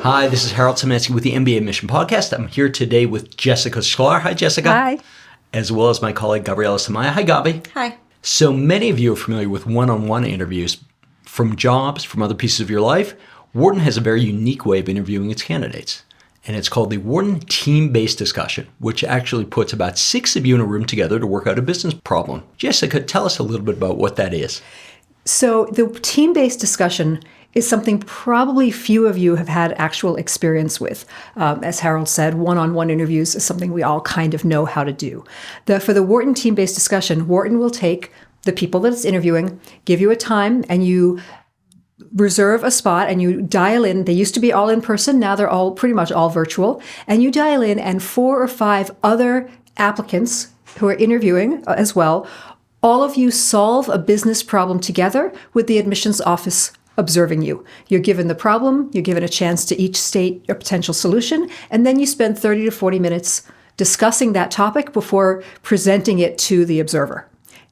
Hi, this is Harold Simansky with the mbaMission podcast. I'm here today with Jessica Shklar. Hi, Jessica. Hi. As well as my colleague, Gavriella Semaya. Hi, Gavi. Hi. So many of you are familiar with one-on-one interviews from jobs, from other pieces of your life. Wharton has a very unique way of interviewing its candidates, and it's called the Wharton Team-Based Discussion, which actually puts about 6 of you in a room together to work out a business problem. Jessica, tell us a little bit about what that is. So the team-based discussion is something probably few of you have had actual experience with. As Harold said, one-on-one interviews is something we all kind of know how to do. For the Wharton team-based discussion, Wharton will take the people that it's interviewing, give you a time, and you reserve a spot and you dial in. They used to be all in person. Now they're all pretty much all virtual. And you dial in, and 4 or 5 other applicants who are interviewing as well, all of you solve a business problem together with the admissions office observing you. You're given the problem, you're given a chance to each state a potential solution, and then you spend 30 to 40 minutes discussing that topic before presenting it to the observer.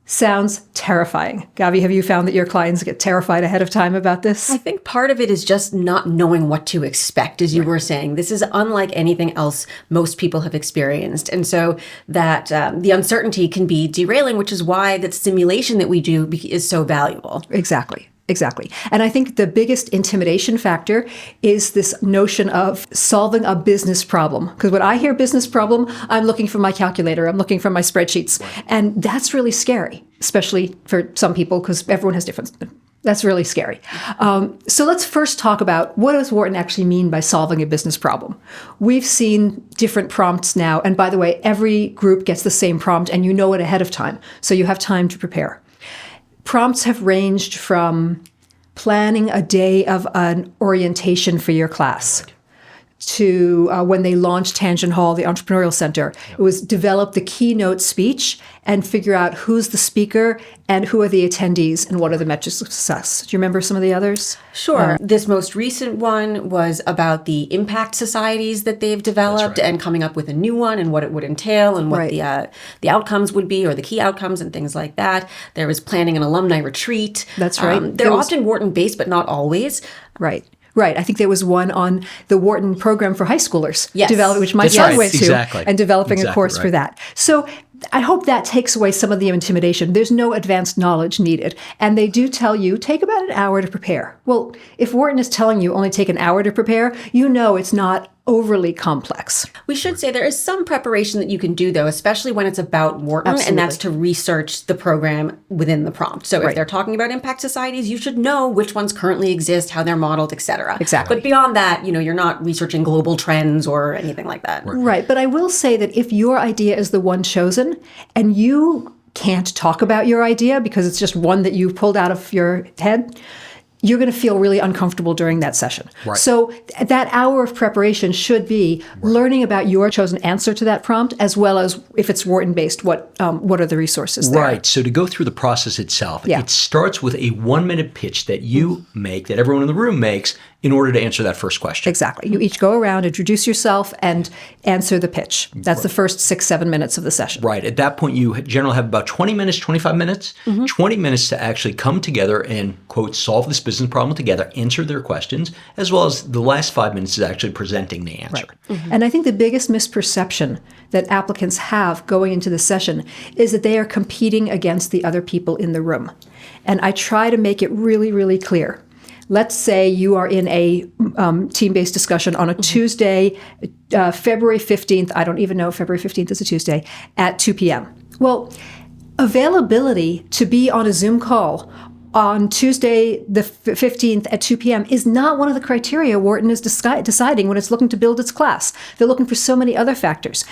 Sounds terrifying. Gavi, have you found that your clients get terrified ahead of time about this? I think part of it is just not knowing what to expect, as you were saying. This is unlike anything else most people have experienced. And so that the uncertainty can be derailing, which is why that simulation that we do is so valuable. Exactly. And I think the biggest intimidation factor is this notion of solving a business problem. Because when I hear business problem, I'm looking for my calculator, I'm looking for my spreadsheets. Right. And that's really scary, especially for some people, because everyone has different. That's really scary. So let's first talk about what does Wharton actually mean by solving a business problem. We've seen different prompts now. And by the way, every group gets the same prompt and you know it ahead of time. So you have time to prepare. Prompts have ranged from planning a day of an orientation for your class to when they launched Tangent Hall, the Entrepreneurial Center. It was develop the keynote speech and figure out who's the speaker and who are the attendees and what are the metrics of success. Do you remember some of the others? Sure. This most recent one was about the impact societies that they've developed and coming up with a new one and what it would entail and what the outcomes would be or the key outcomes and things like that. There was planning an alumni retreat. That's right. They're often Wharton-based, but not always. Right. I think there was one on the Wharton program for high schoolers, yes. Which my son went to, and developing a course right. for that. So I hope that takes away some of the intimidation. There's no advanced knowledge needed. And they do tell you, take about an hour to prepare. Well, if Wharton is telling you only take an hour to prepare, you know it's not overly complex. We should say there is some preparation that you can do, though, especially when it's about Wharton, and that's to research the program within the prompt. So if they're talking about impact societies, you should know which ones currently exist, how they're modeled, et cetera. Exactly. But beyond that, you're not researching global trends or anything like that. Right. But I will say that if your idea is the one chosen and you can't talk about your idea because it's just one that you pulled out of your head, you're going to feel really uncomfortable during that session. Right. So that hour of preparation should be learning about your chosen answer to that prompt, as well as if it's Wharton-based, what are the resources there? Right. So to go through the process itself, it starts with a 1-minute pitch that you make, that everyone in the room makes, in order to answer that first question. Exactly. You each go around, introduce yourself, and answer the pitch. That's the first 6-7 minutes of the session. Right. At that point, you generally have about 20 minutes, 25 minutes, 20 minutes to actually come together and, quote, solve this business problem together, answer their questions, as well as the last 5 minutes is actually presenting the answer. Right. And I think the biggest misperception that applicants have going into the session is that they are competing against the other people in the room. And I try to make it really, really clear. Let's say you are in a team-based discussion on a Tuesday, February 15th. I don't even know if February 15th is a Tuesday, at 2 p.m. Well, availability to be on a Zoom call on Tuesday, the 15th at 2 p.m. is not one of the criteria Wharton is deciding when it's looking to build its class. They're looking for so many other factors.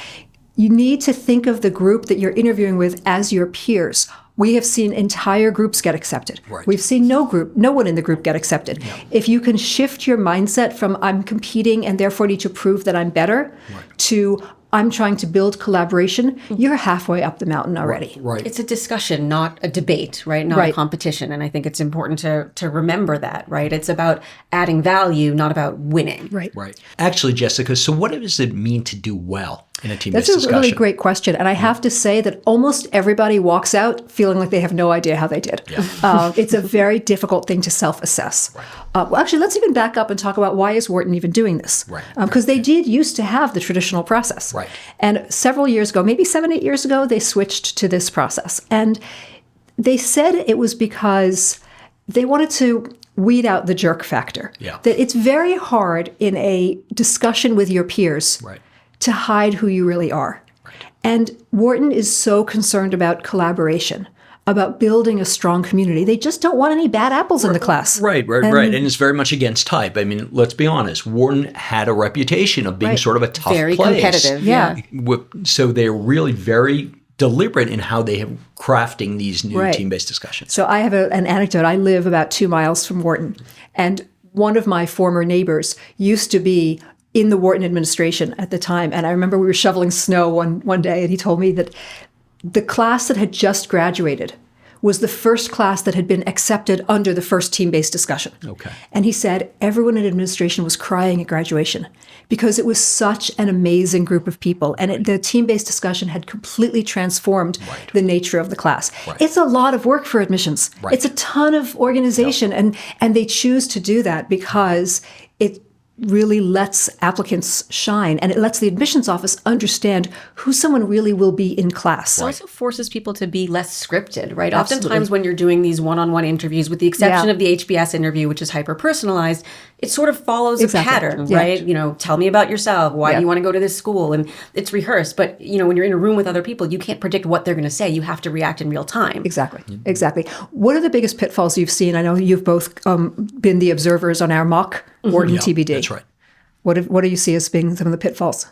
You need to think of the group that you're interviewing with as your peers. We have seen entire groups get accepted. Right. We've seen no one in the group get accepted. Yeah. If you can shift your mindset from I'm competing and therefore need to prove that I'm better to I'm trying to build collaboration, you're halfway up the mountain already. Right. It's a discussion, not a debate, right? Not a competition. And I think it's important to remember that, right? It's about adding value, not about winning. Right. Actually, Jessica, so what does it mean to do well? in a team-based That's a discussion? really great question. And I have to say that almost everybody walks out feeling like they have no idea how they did. Yeah. It's a very difficult thing to self-assess. Well, actually, let's even back up and talk about why is Wharton even doing this? Right. Because they did used to have the traditional process. Right. And several years ago, maybe 7-8 years ago, they switched to this process. And they said it was because they wanted to weed out the jerk factor. Yeah. That it's very hard in a discussion with your peers Right. to hide who you really are. Right. And Wharton is so concerned about collaboration, about building a strong community. They just don't want any bad apples in the class. Right. And it's very much against type. I mean, let's be honest. Wharton had a reputation of being sort of a tough Very place. competitive. Yeah. So they're really very deliberate in how they have crafting these new Right. team-based discussions. So I have an anecdote. I live about 2 miles from Wharton, and one of my former neighbors used to be in the Wharton administration at the time. And I remember we were shoveling snow one day, and he told me that the class that had just graduated was the first class that had been accepted under the first team-based discussion. Okay. And he said everyone in administration was crying at graduation because it was such an amazing group of people. And the team-based discussion had completely transformed the nature of the class. Right. It's a lot of work for admissions. Right. It's a ton of organization. And they choose to do that because it really lets applicants shine, and it lets the admissions office understand who someone really will be in class. It also forces people to be less scripted, right? Absolutely. Oftentimes when you're doing these one-on-one interviews, with the exception of the HBS interview, which is hyper-personalized, it sort of follows Exactly. a pattern, Yeah. right? You know, tell me about yourself. Why Yeah. do you want to go to this school? And it's rehearsed. But, you know, when you're in a room with other people, you can't predict what they're going to say. You have to react in real time. Exactly. What are the biggest pitfalls you've seen? I know you've both been the observers on our mock Wharton TBD. That's right. What do you see as being some of the pitfalls?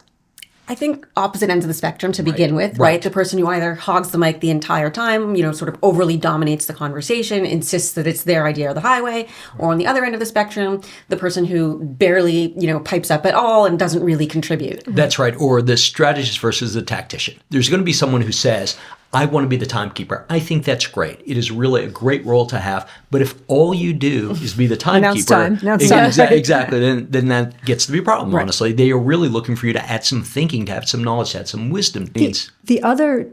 I think opposite ends of the spectrum to begin with, right? The person who either hogs the mic the entire time, you know, sort of overly dominates the conversation, insists that it's their idea of the highway, or on the other end of the spectrum, the person who barely, you know, pipes up at all and doesn't really contribute. That's right. Or the strategist versus the tactician. There's going to be someone who says, I want to be the timekeeper. I think that's great. It is really a great role to have. But if all you do is be the timekeeper, exactly, then that gets to be a problem, honestly. They are really looking for you to add some thinking, to have some knowledge, to add some wisdom. The other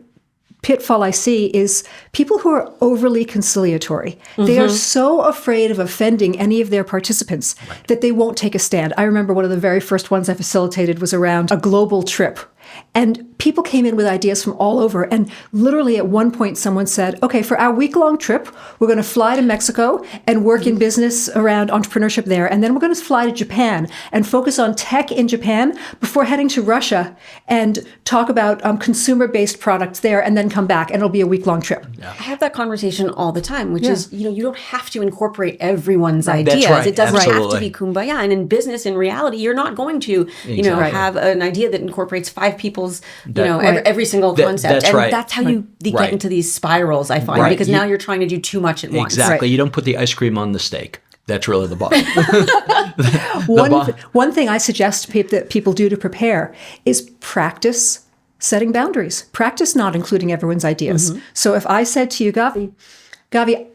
pitfall I see is people who are overly conciliatory. They are so afraid of offending any of their participants that they won't take a stand. I remember one of the very first ones I facilitated was around a global trip. And people came in with ideas from all over. And literally at one point, someone said, okay, for our week-long trip, we're going to fly to Mexico and work in business around entrepreneurship there. And then we're going to fly to Japan and focus on tech in Japan before heading to Russia and talk about consumer-based products there and then come back. And it'll be a week-long trip. I have that conversation all the time, which is, you know, you don't have to incorporate everyone's ideas. That's right. It doesn't have Absolutely. to be kumbaya. And in business, in reality, you're not going to, you know, have an idea that incorporates 5 people's, you know, every single concept. That's and right. that's how you get into these spirals, I find, because now you're trying to do too much at once. Exactly. You don't put the ice cream on the steak. That's really the bottom. One thing I suggest that people do to prepare is practice setting boundaries. Practice not including everyone's ideas. So if I said to you, Gavi,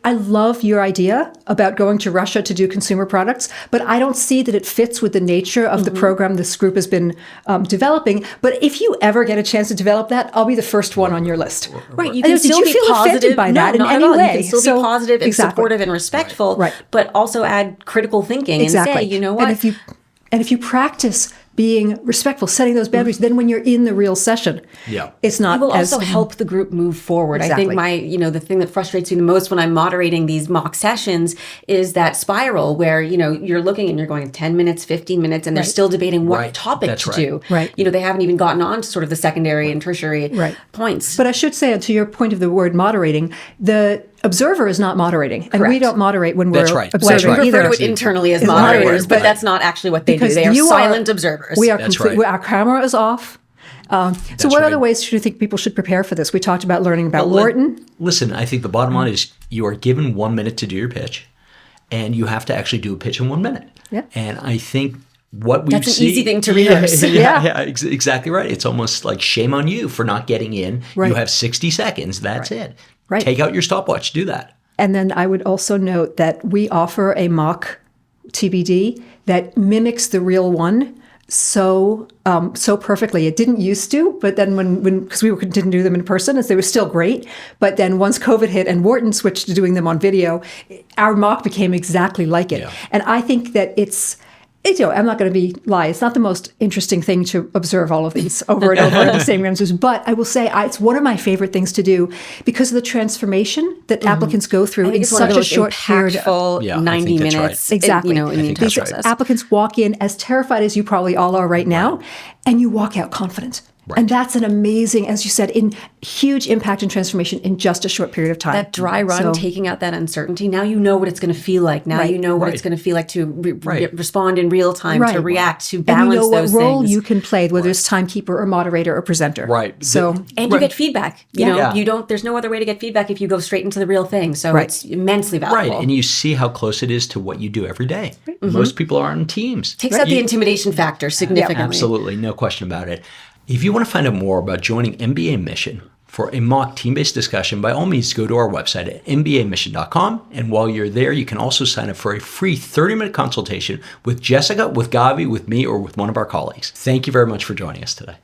I love your idea about going to Russia to do consumer products, but I don't see that it fits with the nature of the program this group has been developing. But if you ever get a chance to develop that, I'll be the first one on your list. Right. You can still be feel positive offended by that in not any at all. way? You can still be positive and supportive and respectful, but also add critical thinking and say, you know what? And if you practice being respectful, setting those boundaries, then when you're in the real session, it's not. It will also help the group move forward. Exactly. I think the thing that frustrates me the most when I'm moderating these mock sessions is that spiral where, you know, you're looking and you're going 10 minutes, 15 minutes, and they're still debating what topic to do. Right. You know, they haven't even gotten on to sort of the secondary and tertiary points. But I should say, to your point of the word moderating, the observer is not moderating. And we don't moderate when we're observing We either. refer to it internally as moderators, but that's not actually what they do. They are silent observers. We are our camera is off. So what other ways do you think people should prepare for this? We talked about learning about Wharton. Listen, I think the bottom line is you are given 1 minute to do your pitch, and you have to actually do a pitch in 1 minute. Yeah. And I think what we've seen... That's an easy thing to rehearse. Exactly right. It's almost like shame on you for not getting in. You have 60 seconds. That's it. Right. Take out your stopwatch. Do that. And then I would also note that we offer a mock TBD that mimics the real one. so perfectly. It didn't used to, but then because we didn't do them in person, as they were still great. But then once COVID hit and Wharton switched to doing them on video, our mock became exactly like it. Yeah. And I think that it's I'm not going to lie. It's not the most interesting thing to observe all of these over and over in the same answers. But I will say it's one of my favorite things to do because of the transformation that applicants go through in such a short period of 90 minutes. Right. Exactly. In the entire process. Applicants walk in as terrified as you probably all are right now, and you walk out confident. Right. And that's an amazing, as you said, huge impact and transformation in just a short period of time. That dry run, taking out that uncertainty. Now you know what it's going to feel like. Now you know what it's going to feel like to respond in real time, to react, to balance those things. And you know what role you can play, whether it's timekeeper or moderator or presenter. Right. So and you get feedback. You know, you don't. There's no other way to get feedback if you go straight into the real thing. So it's immensely valuable. Right, and you see how close it is to what you do every day. Mm-hmm. Most people are on teams. Takes out the intimidation factor significantly. Absolutely, no question about it. If you want to find out more about joining mbaMission for a mock team-based discussion, by all means, go to our website at mbaMission.com. And while you're there, you can also sign up for a free 30-minute consultation with Jessica, with Gavi, with me, or with one of our colleagues. Thank you very much for joining us today.